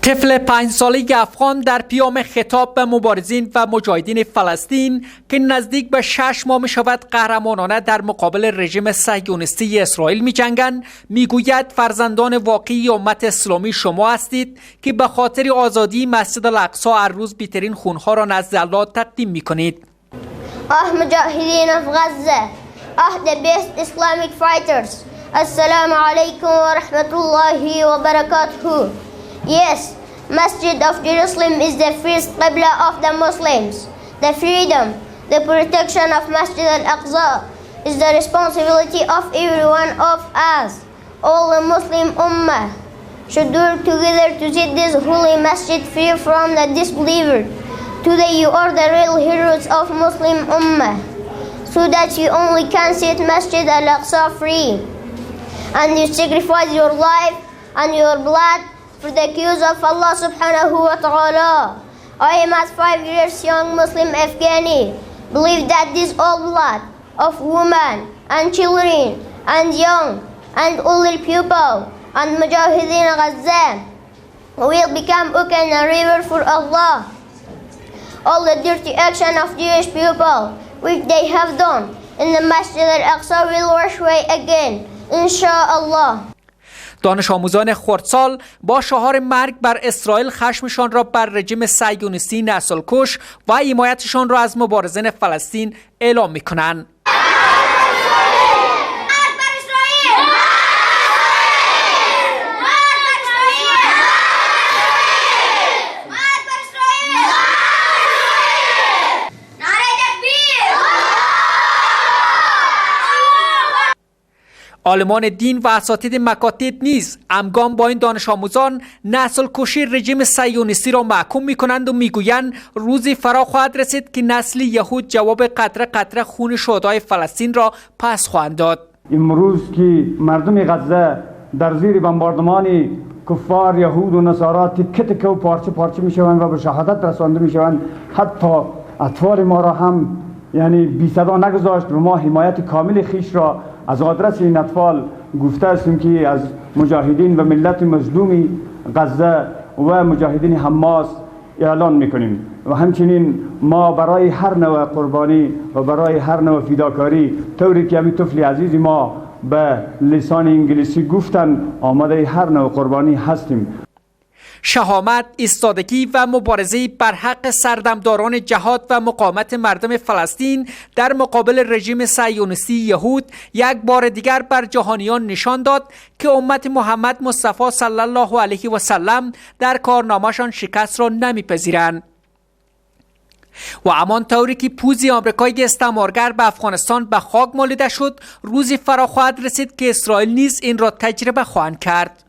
طفل 5 ساله افغان در پیام خطاب به مبارزین و مجاهدین فلسطین که نزدیک به 6 ماه می شود قهرمانانه در مقابل رژیم صهیونیستی اسرائیل می جنگند میگوید فرزندان واقعی امت اسلامی شما هستید که به خاطر آزادی مسجد الاقصی هر روز بی‌ترین خونها را نزد الله تقدیم می کنید. مجاهدین of Gaza, the best Islamic fighters. Assalamu alaikum wa rahmatullahi wa barakatuh. Yes, Masjid of Jerusalem is the first Qibla of the Muslims. The freedom, the protection of Masjid al-Aqsa is the responsibility of every one of us. All the Muslim Ummah should work together to set this holy masjid free from the disbeliever. Today you are the real heroes of Muslim Ummah, so that you only can set Masjid al-Aqsa free. And you sacrifice your life and your blood for the cause of Allah subhanahu wa ta'ala. I am as 5 years young Muslim Afghani. Believe that this all blood of women and children and young and older people and Mujahideen Gaza will become open a river for Allah. All the dirty action of Jewish people which they have done in the Masjid al-Aqsa will wash away again, inshallah. دانش آموزان خردسال با شعار مرگ بر اسرائیل خشمشان را بر رژیم صهیونیستی نسل‌کش و حمایتشان را از مبارزین فلسطین اعلام می‌کنند. عالمان دین و اساتید مکاتب نیز همگام با این دانش آموزان نسل کشی رژیم صهیونیستی را محکوم می‌کنند و میگویند روزی فرا خواهد رسید که نسل یهود جواب قطره قطره خون شهدای فلسطین را پس خواهند داد. امروز که مردم غزه در زیر بمباردمان کفار یهود و نصارا تکه تکه و پارچه پارچه میشوند و به شهادت رسانده میشوند، حتی اطفال ما را هم یعنی بی صدا نگذاشت و ما حمایت کامل خیش را از آدرس این اطفال گفته هستیم که از مجاهدین و ملت مظلومی غزه و مجاهدین حماس اعلان میکنیم و همچنین ما برای هر نوع قربانی و برای هر نوع فداکاری طوری که همین طفل عزیز ما به لسان انگلیسی گفتن آماده هر نوع قربانی هستیم. شهامت، ایستادگی و مبارزه بر حق سردمداران جهاد و مقاومت مردم فلسطین در مقابل رژیم صهیونیستی یهود یک بار دیگر بر جهانیان نشان داد که امت محمد مصطفی صلی الله علیه و سلم در کارنامه‌شان شکست را نمیپذیرند. و همان طوری که پوزی آمریکایی استعمارگر به افغانستان به خاک مالیده شد، روزی فرا خواهد رسید که اسرائیل نیز این را تجربه خواهند کرد.